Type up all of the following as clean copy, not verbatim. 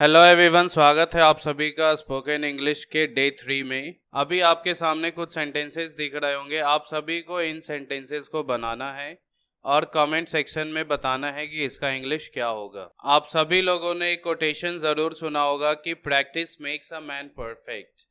Hello everyone, स्वागत है आप सभी का स्पोकन इंग्लिश के डे 3 में। अभी आपके सामने कुछ सेंटेंसेस दिख रहे होंगे। आप सभी को इन सेंटेंसेस को बनाना है और कमेंट सेक्शन में बताना है कि इसका इंग्लिश क्या होगा। आप सभी लोगों ने एक कोटेशन जरूर सुना होगा कि practice makes a man perfect.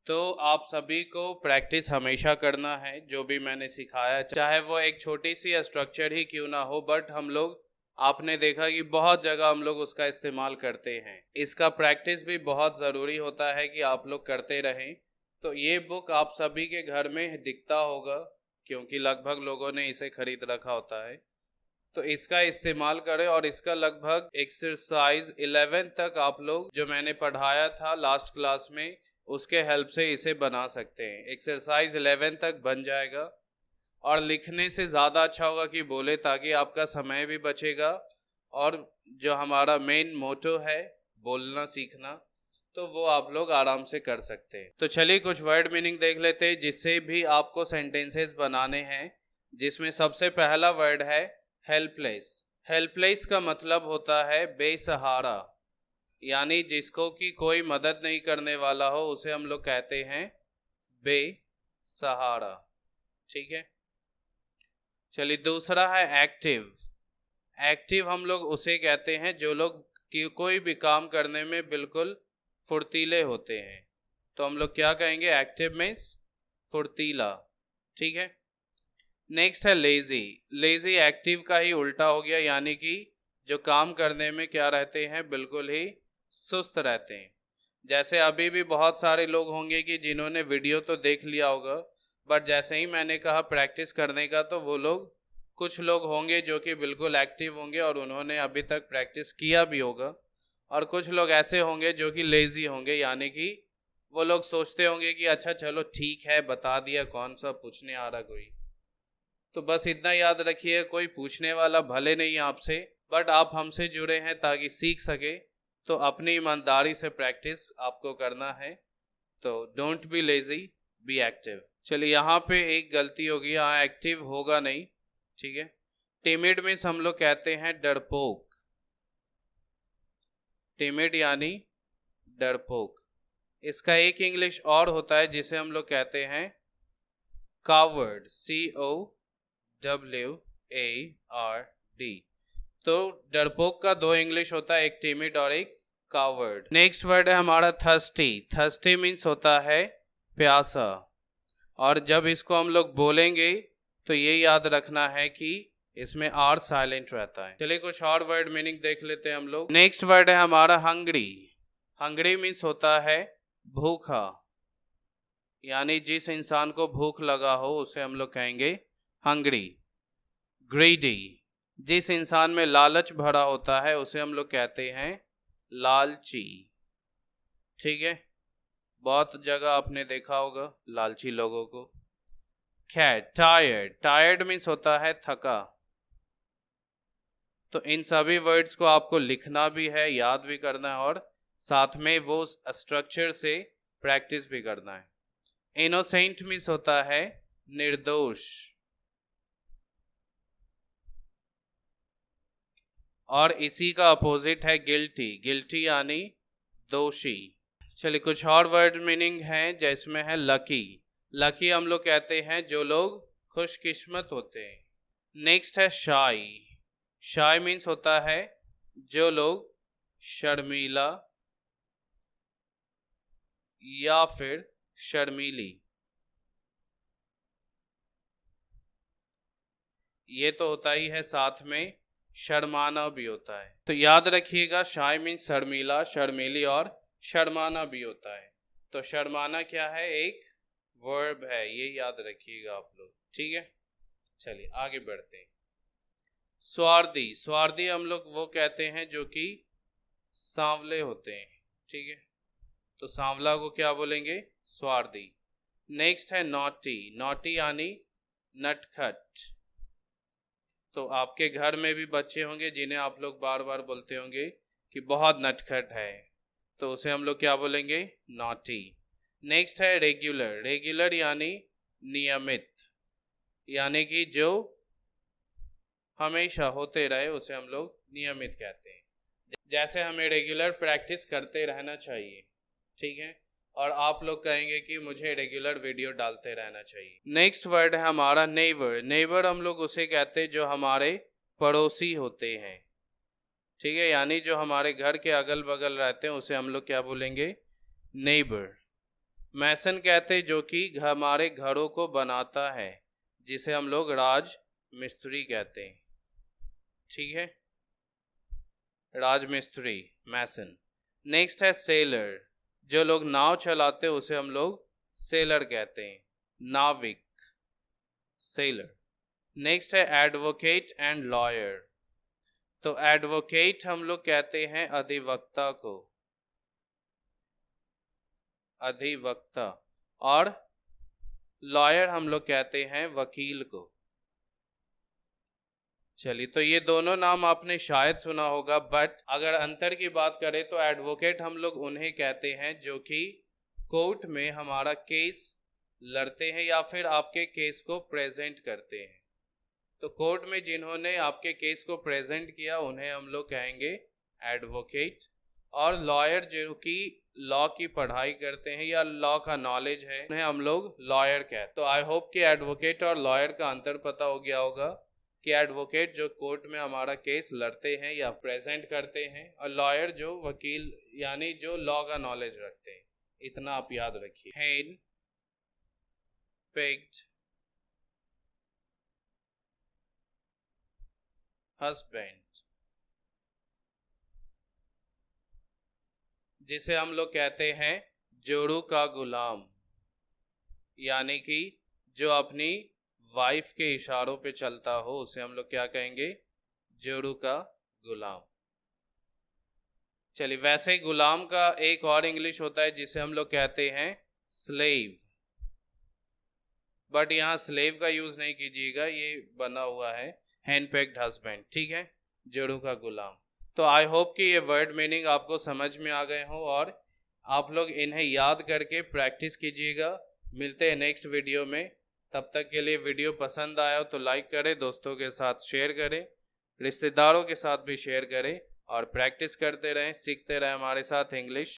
तो आप सभी को प्रैक्टिस हमेशा करना है। जो भी मैंने सिखाया, चाहे वो एक छोटी सी स्ट्रक्चर ही क्यों ना हो, बट हम लोग, आपने देखा कि बहुत जगह हम लोग उसका इस्तेमाल करते हैं। इसका प्रैक्टिस भी बहुत ज़रूरी होता है कि आप लोग करते रहें। तो ये बुक आप सभी के घर में दिखता होगा, क्योंकि लगभग लोगों ने इसे खरीद रखा होता है। तो इसका इस्तेमाल करें और इसका लगभग एक्सरसाइज 11 तक आप लोग, जो मैंने पढ़ाया था लास्ट क्लास में, उसके हेल्प से इसे बना सकते हैं। एक्सरसाइज 11 तक बन जाएगा और लिखने से ज़्यादा अच्छा होगा कि बोले, ताकि आपका समय भी बचेगा और जो हमारा मेन मोटो है बोलना सीखना, तो वो आप लोग आराम से कर सकते हैं। तो चलिए कुछ वर्ड मीनिंग देख लेते हैं जिससे भी आपको सेंटेंसेस बनाने हैं। जिसमें सबसे पहला वर्ड है हेल्पलेस। हेल्पलेस का मतलब होता है बेसहारा, यानी जिसको कि कोई मदद नहीं करने वाला हो, उसे हम लोग कहते हैं बेसहारा। ठीक है। चलिए दूसरा है एक्टिव। एक्टिव हम लोग उसे कहते हैं जो लोग कि कोई भी काम करने में बिल्कुल फुर्तीले होते हैं। तो हम लोग क्या कहेंगे? एक्टिव मीन्स फुर्तीला। ठीक है। नेक्स्ट है लेजी। लेजी एक्टिव का ही उल्टा हो गया, यानी कि जो काम करने में क्या रहते हैं, बिल्कुल ही सुस्त रहते हैं। जैसे अभी भी बहुत सारे लोग होंगे कि जिन्होंने वीडियो तो देख लिया होगा, बट जैसे ही मैंने कहा प्रैक्टिस करने का, तो वो लोग, कुछ लोग होंगे जो कि बिल्कुल एक्टिव होंगे और उन्होंने अभी तक प्रैक्टिस किया भी होगा, और कुछ लोग ऐसे होंगे जो कि लेजी होंगे, यानी कि वो लोग सोचते होंगे कि अच्छा चलो ठीक है, बता दिया, कौन सा पूछने आ रहा कोई। तो बस इतना याद रखिए, कोई पूछने वाला भले नहीं आपसे, बट आप हमसे जुड़े हैं ताकि सीख सके। तो अपनी ईमानदारी से प्रैक्टिस आपको करना है। तो don't be lazy, be active. चलिए यहाँ पे एक गलती होगी, यहाँ एक्टिव होगा नहीं। ठीक है। टिमिड मीन्स हम लोग कहते हैं डरपोक। टिमिड यानी डरपोक। इसका एक इंग्लिश और होता है जिसे हम लोग कहते हैं कावर्ड। COWARD। तो डरपोक का दो इंग्लिश होता है, एक टिमिड और एक कावर्ड। नेक्स्ट वर्ड है हमारा थर्स्टी। थर्स्टी मीन्स होता है प्यासा। और जब इसको हम लोग बोलेंगे तो ये याद रखना है कि इसमें आर साइलेंट रहता है। चलिए कुछ और वर्ड मीनिंग देख लेते हैं हम लोग। नेक्स्ट वर्ड है हमारा हंग्री। हंग्री मीन्स होता है भूखा, यानी जिस इंसान को भूख लगा हो उसे हम लोग कहेंगे हंग्री। ग्रीडी, जिस इंसान में लालच भरा होता है उसे हम लोग कहते हैं लालची। ठीक है। बहुत जगह आपने देखा होगा लालची लोगों को। खैर, टायर्ड। टायर्ड मीन्स होता है थका। तो इन सभी वर्ड्स को आपको लिखना भी है, याद भी करना है, और साथ में वो स्ट्रक्चर से प्रैक्टिस भी करना है। इनोसेंट मीन्स होता है निर्दोष, और इसी का अपोजिट है गिल्टी। गिल्टी यानी दोषी। चलिए कुछ और वर्ड मीनिंग है जिसमें है लकी। लकी हम लोग कहते हैं जो लोग खुशकिस्मत होते हैं। नेक्स्ट है शाई। शाई मीन्स होता है जो लोग शर्मीला या फिर शर्मीली। ये तो होता ही है, साथ में शर्माना भी होता है। तो याद रखिएगा, शाय मीन्स शर्मीला, शर्मीली और शर्माना भी होता है। तो शर्माना क्या है? एक वर्ब है, ये याद रखिएगा आप लोग। ठीक है। चलिए आगे बढ़ते हैं। स्वार्थी। स्वार्थी हम लोग वो कहते हैं जो कि सांवले होते हैं। ठीक है। तो सांवला को क्या बोलेंगे? स्वार्थी। नेक्स्ट है नॉटी। नॉटी यानी नटखट। तो आपके घर में भी बच्चे होंगे जिन्हें आप लोग बार बार बोलते होंगे कि बहुत नटखट है, तो उसे हम लोग क्या बोलेंगे? नॉटी। नेक्स्ट है रेगुलर। रेगुलर यानी नियमित, यानी कि जो हमेशा होते रहे उसे हम लोग नियमित कहते हैं। जैसे हमें रेगुलर प्रैक्टिस करते रहना चाहिए, ठीक है। और आप लोग कहेंगे कि मुझे रेगुलर वीडियो डालते रहना चाहिए। नेक्स्ट वर्ड है हमारा नेबर। नेबर हम लोग उसे कहते हैं जो हमारे पड़ोसी होते हैं, ठीक है, यानी जो हमारे घर के अगल बगल रहते हैं उसे हम लोग क्या बोलेंगे, नेबर। मैसन कहते हैं जो कि हमारे घरों को बनाता है, जिसे हम लोग राज मिस्त्री कहते हैं, ठीक है, राजमिस्त्री, मैसन। नेक्स्ट है सेलर। जो लोग नाव चलाते हैं उसे हम लोग सेलर कहते हैं, नाविक, सेलर। नेक्स्ट है एडवोकेट एंड लॉयर। तो एडवोकेट हम लोग कहते हैं अधिवक्ता को, अधिवक्ता, और लॉयर हम लोग कहते हैं वकील को। चलिए, तो ये दोनों नाम आपने शायद सुना होगा, बट अगर अंतर की बात करें तो एडवोकेट हम लोग उन्हें कहते हैं जो कि कोर्ट में हमारा केस लड़ते हैं या फिर आपके केस को प्रेजेंट करते हैं। तो कोर्ट में जिन्होंने आपके केस को प्रेजेंट किया उन्हें हम लोग कहेंगे एडवोकेट। और लॉयर जो कि लॉ की पढ़ाई करते हैं या लॉ का नॉलेज है उन्हें हम लोग लॉयर कहते हैं। तो आई होप कि एडवोकेट और लॉयर का अंतर पता हो गया होगा कि एडवोकेट जो कोर्ट में हमारा केस लड़ते हैं या प्रेजेंट करते हैं, और लॉयर जो वकील यानी जो लॉ का नॉलेज रखते हैं। इतना आप याद रखिए। हैंड पेग्ड हस्बैंड, जिसे हम लोग कहते हैं जोड़ू का गुलाम, यानी कि जो अपनी वाइफ के इशारों पे चलता हो उसे हम लोग क्या कहेंगे, जोड़ू का गुलाम। चलिए, वैसे ही गुलाम का एक और इंग्लिश होता है जिसे हम लोग कहते हैं स्लेव, बट यहाँ स्लेव का यूज नहीं कीजिएगा, ये बना हुआ है हैंडपेक्ड हस्बैंड, ठीक है, जोड़ू का गुलाम। तो आई होप कि ये वर्ड मीनिंग आपको समझ में आ गए हो और आप लोग इन्हें याद करके प्रैक्टिस कीजिएगा। मिलते हैं नेक्स्ट वीडियो में, तब तक के लिए वीडियो पसंद आया हो तो लाइक करें, दोस्तों के साथ शेयर करें, रिश्तेदारों के साथ भी शेयर करें, और प्रैक्टिस करते रहें, सीखते रहें हमारे साथ इंग्लिश।